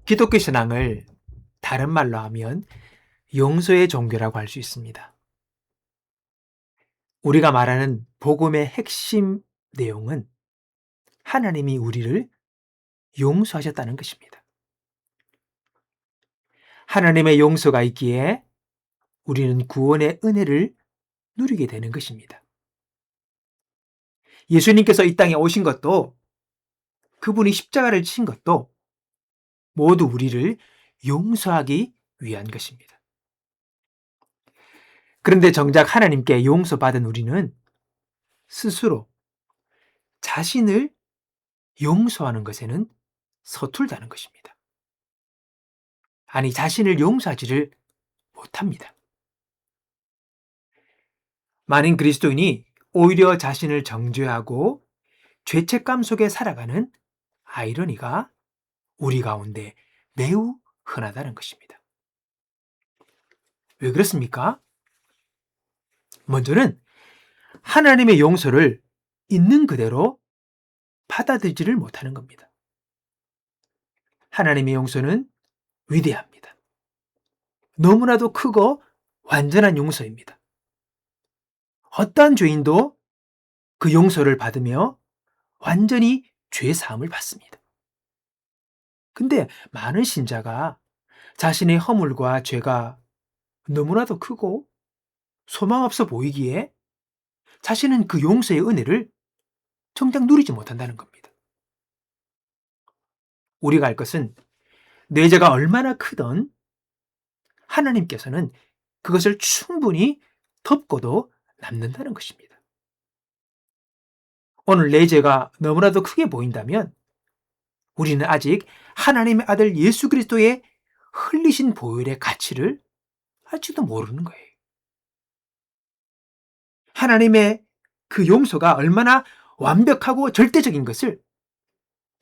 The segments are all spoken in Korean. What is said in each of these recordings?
기독교 신앙을 다른 말로 하면 용서의 종교라고 할 수 있습니다. 우리가 말하는 복음의 핵심 내용은 하나님이 우리를 용서하셨다는 것입니다. 하나님의 용서가 있기에 우리는 구원의 은혜를 누리게 되는 것입니다. 예수님께서 이 땅에 오신 것도, 그분이 십자가를 친 것도 모두 우리를 용서하기 위한 것입니다. 그런데 정작 하나님께 용서받은 우리는 스스로 자신을 용서하는 것에는 서툴다는 것입니다. 아니, 자신을 용서하지를 못합니다. 많은 그리스도인이 오히려 자신을 정죄하고 죄책감 속에 살아가는 아이러니가 우리 가운데 매우 흔하다는 것입니다. 왜 그렇습니까? 먼저는 하나님의 용서를 있는 그대로 받아들이지를 못하는 겁니다. 하나님의 용서는 위대합니다. 너무나도 크고 완전한 용서입니다. 어떠한 죄인도 그 용서를 받으며 완전히 죄 사함을 받습니다. 근데 많은 신자가 자신의 허물과 죄가 너무나도 크고 소망 없어 보이기에 자신은 그 용서의 은혜를 정작 누리지 못한다는 겁니다. 우리가 알 것은 내 죄가 얼마나 크든 하나님께서는 그것을 충분히 덮고도 남는다는 것입니다. 오늘 내 죄가 너무나도 크게 보인다면 우리는 아직 하나님의 아들 예수 그리스도의 흘리신 보혈의 가치를 아직도 모르는 거예요. 하나님의 그 용서가 얼마나 완벽하고 절대적인 것을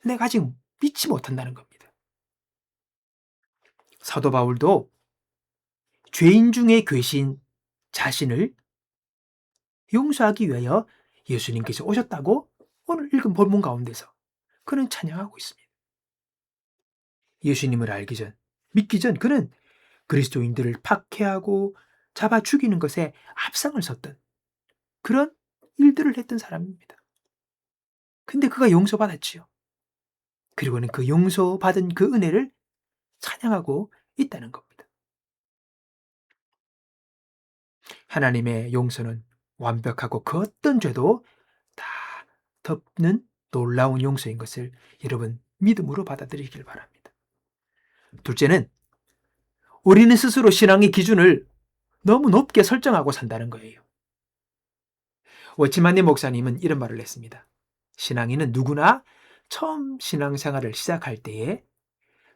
내가 아직 믿지 못한다는 겁니다. 사도 바울도 죄인 중에 계신 자신을 용서하기 위하여 예수님께서 오셨다고 오늘 읽은 본문 가운데서 그는 찬양하고 있습니다. 예수님을 알기 전, 믿기 전 그는 그리스도인들을 박해하고 잡아 죽이는 것에 앞장을 섰던 그런 일들을 했던 사람입니다. 근데 그가 용서받았지요. 그리고는 그 용서받은 그 은혜를 찬양하고 있다는 겁니다. 하나님의 용서는 완벽하고 그 어떤 죄도 다 덮는 놀라운 용서인 것을 여러분 믿음으로 받아들이길 바랍니다. 둘째는 우리는 스스로 신앙의 기준을 너무 높게 설정하고 산다는 거예요. 워치만니 목사님은 이런 말을 했습니다. 신앙인은 누구나 처음 신앙생활을 시작할 때에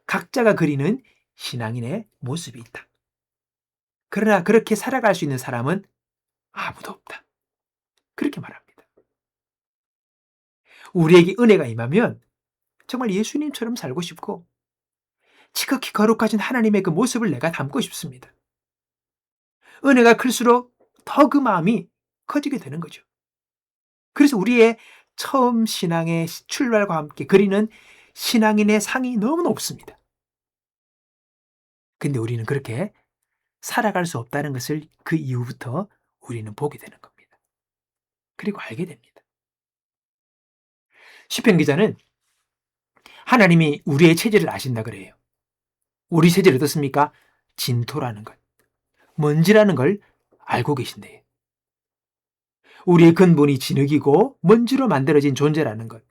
각자가 그리는 신앙인의 모습이 있다. 그러나 그렇게 살아갈 수 있는 사람은 아무도 없다. 그렇게 말합니다. 우리에게 은혜가 임하면 정말 예수님처럼 살고 싶고 지극히 거룩하신 하나님의 그 모습을 내가 담고 싶습니다. 은혜가 클수록 더 그 마음이 커지게 되는 거죠. 그래서 우리의 처음 신앙의 출발과 함께 그리는 신앙인의 상이 너무 높습니다. 근데 우리는 그렇게 살아갈 수 없다는 것을 그 이후부터 우리는 보게 되는 겁니다. 그리고 알게 됩니다. 시편 기자는 하나님이 우리의 체질을 아신다 그래요. 우리 체질이 어떻습니까? 진토라는 것, 먼지라는 걸 알고 계신대요. 우리의 근본이 진흙이고 먼지로 만들어진 존재라는 것,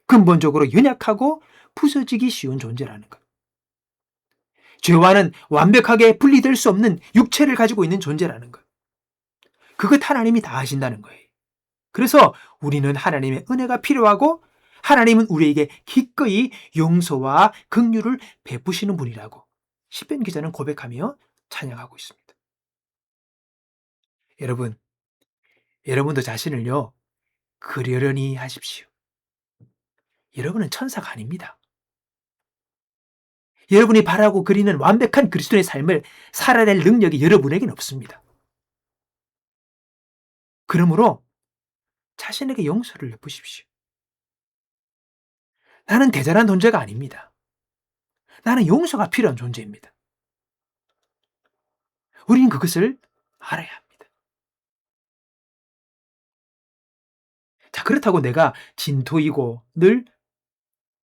근본적으로 연약하고 부서지기 쉬운 존재라는 것, 죄와는 완벽하게 분리될 수 없는 육체를 가지고 있는 존재라는 것, 그것 하나님이 다 아신다는 거예요. 그래서 우리는 하나님의 은혜가 필요하고 하나님은 우리에게 기꺼이 용서와 긍휼을 베푸시는 분이라고 시편 기자는 고백하며 찬양하고 있습니다. 여러분도 자신을요 그러려니 하십시오. 여러분은 천사가 아닙니다. 여러분이 바라고 그리는 완벽한 그리스도의 삶을 살아낼 능력이 여러분에게는 없습니다. 그러므로 자신에게 용서를 베푸십시오. 나는 대단한 존재가 아닙니다. 나는 용서가 필요한 존재입니다. 우리는 그것을 알아야 합니다. 자, 그렇다고 내가 진토이고 늘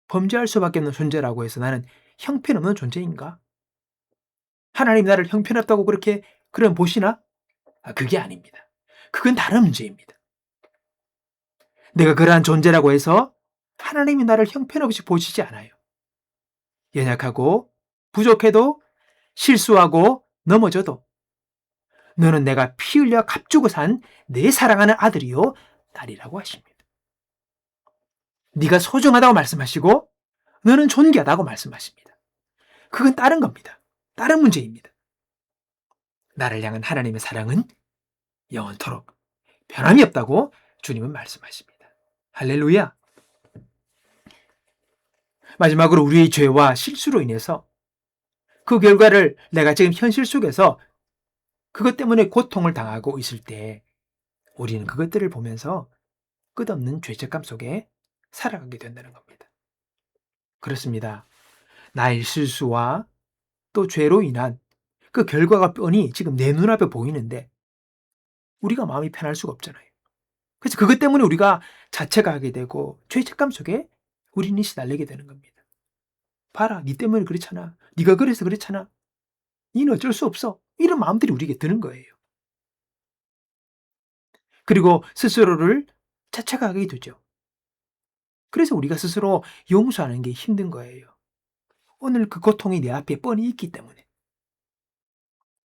범죄할 수밖에 없는 존재라고 해서 나는 형편없는 존재인가? 하나님 나를 형편없다고 그런 보시나? 그게 아닙니다. 그건 다른 문제입니다. 내가 그러한 존재라고 해서 하나님이 나를 형편없이 보시지 않아요. 연약하고 부족해도 실수하고 넘어져도 너는 내가 피 흘려 값주고 산 내 사랑하는 아들이요 딸이라고 하십니다. 네가 소중하다고 말씀하시고 너는 존귀하다고 말씀하십니다. 그건 다른 겁니다. 다른 문제입니다. 나를 향한 하나님의 사랑은 영원토록 변함이 없다고 주님은 말씀하십니다. 할렐루야. 마지막으로 우리의 죄와 실수로 인해서 그 결과를 내가 지금 현실 속에서 그것 때문에 고통을 당하고 있을 때 우리는 그것들을 보면서 끝없는 죄책감 속에 살아가게 된다는 겁니다. 그렇습니다. 나의 실수와 또 죄로 인한 그 결과가 뻔히 지금 내 눈앞에 보이는데 우리가 마음이 편할 수가 없잖아요. 그래서 그것 때문에 우리가 자책하게 되고 죄책감 속에 우리는 시달리게 되는 겁니다. 봐라, 니 때문에 그렇잖아. 네가 그래서 그렇잖아. 니는 어쩔 수 없어. 이런 마음들이 우리에게 드는 거예요. 그리고 스스로를 자책하게 되죠. 그래서 우리가 스스로 용서하는 게 힘든 거예요. 오늘 그 고통이 내 앞에 뻔히 있기 때문에.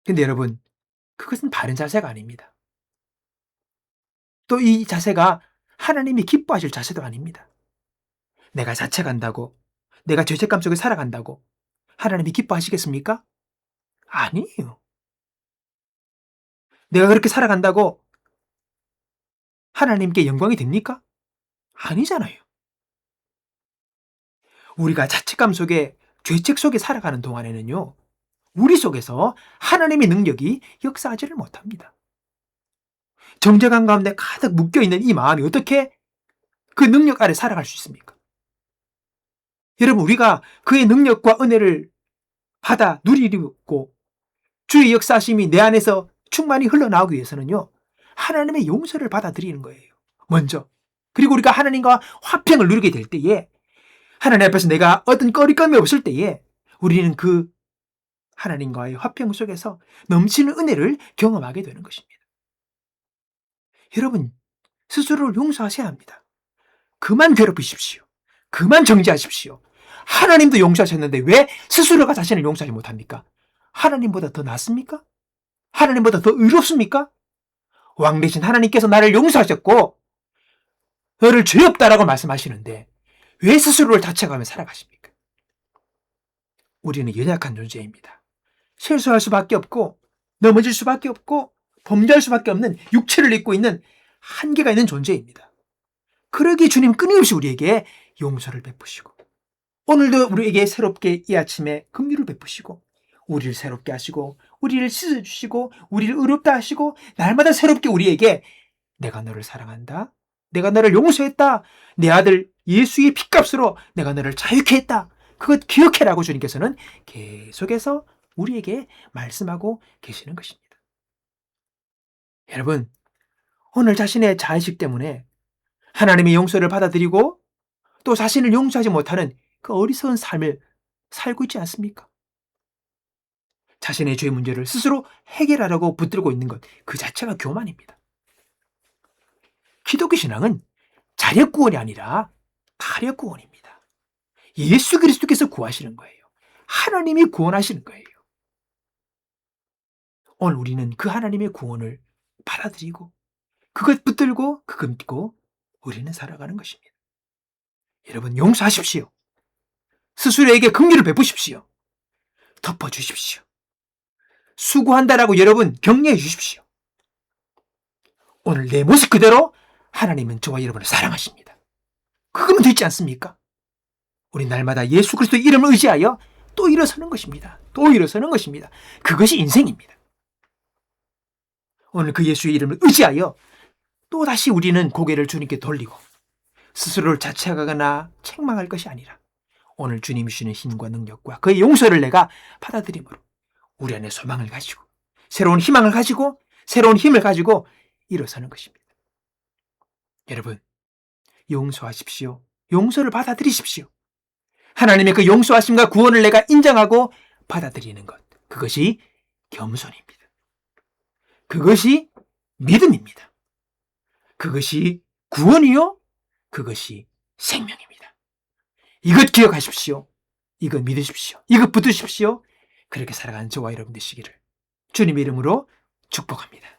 근데 여러분, 그것은 바른 자세가 아닙니다. 또 이 자세가 하나님이 기뻐하실 자세도 아닙니다. 내가 자책한다고, 내가 죄책감 속에 살아간다고 하나님이 기뻐하시겠습니까? 아니에요. 내가 그렇게 살아간다고 하나님께 영광이 됩니까? 아니잖아요. 우리가 자책감 속에, 죄책 속에 살아가는 동안에는요, 우리 속에서 하나님의 능력이 역사하지를 못합니다. 정죄감 가운데 가득 묶여있는 이 마음이 어떻게 그 능력 아래 살아갈 수 있습니까? 여러분, 우리가 그의 능력과 은혜를 받아 누리고 주의 역사하심이 내 안에서 충만히 흘러나오기 위해서는요, 하나님의 용서를 받아들이는 거예요. 먼저. 그리고 우리가 하나님과 화평을 누리게 될 때에, 하나님 앞에서 내가 어떤 꺼리감이 없을 때에 우리는 그 하나님과의 화평 속에서 넘치는 은혜를 경험하게 되는 것입니다. 여러분, 스스로를 용서하셔야 합니다. 그만 괴롭히십시오. 그만 정죄하십시오. 하나님도 용서하셨는데 왜 스스로가 자신을 용서하지 못합니까? 하나님보다 더 낫습니까? 하나님보다 더 의롭습니까? 왕 대신 하나님께서 나를 용서하셨고 너를 죄 없다라고 말씀하시는데 왜 스스로를 자책하며 살아가십니까? 우리는 연약한 존재입니다. 실수할 수밖에 없고 넘어질 수밖에 없고 범죄할 수밖에 없는 육체를 입고 있는 한계가 있는 존재입니다. 그러기에 주님 끊임없이 우리에게 용서를 베푸시고 오늘도 우리에게 새롭게 이 아침에 긍휼을 베푸시고 우리를 새롭게 하시고 우리를 씻어주시고 우리를 의롭다 하시고 날마다 새롭게 우리에게 내가 너를 사랑한다. 내가 너를 용서했다. 내 아들 예수의 피값으로 내가 너를 자유케 했다. 그것 기억해라고 주님께서는 계속해서 우리에게 말씀하고 계시는 것입니다. 여러분, 오늘 자신의 자의식 때문에 하나님의 용서를 받아들이고 또 자신을 용서하지 못하는 그 어리석은 삶을 살고 있지 않습니까? 자신의 죄 문제를 스스로 해결하려고 붙들고 있는 것, 그 자체가 교만입니다. 기독교 신앙은 자력 구원이 아니라 타력 구원입니다. 예수 그리스도께서 구하시는 거예요. 하나님이 구원하시는 거예요. 오늘 우리는 그 하나님의 구원을 받아들이고 그것 붙들고 그것 믿고 우리는 살아가는 것입니다. 여러분, 용서하십시오. 스스로에게 긍휼을 베푸십시오. 덮어주십시오. 수고한다라고 여러분 격려해 주십시오. 오늘 내 모습 그대로 하나님은 저와 여러분을 사랑하십니다. 그거면 되지 않습니까? 우리 날마다 예수 그리스도의 이름을 의지하여 또 일어서는 것입니다. 또 일어서는 것입니다. 그것이 인생입니다. 오늘 그 예수의 이름을 의지하여 또 다시 우리는 고개를 주님께 돌리고 스스로를 자책하거나 책망할 것이 아니라 오늘 주님이 주시는 힘과 능력과 그의 용서를 내가 받아들임으로 우리 안에 소망을 가지고 새로운 희망을 가지고 새로운 힘을 가지고 일어서는 것입니다. 여러분, 용서하십시오. 용서를 받아들이십시오. 하나님의 그 용서하심과 구원을 내가 인정하고 받아들이는 것, 그것이 겸손입니다. 그것이 믿음입니다. 그것이 구원이요, 그것이 생명입니다. 이것 기억하십시오. 이것 믿으십시오. 이것 붙드십시오. 그렇게 살아가는 저와 여러분 되시기를 주님의 이름으로 축복합니다.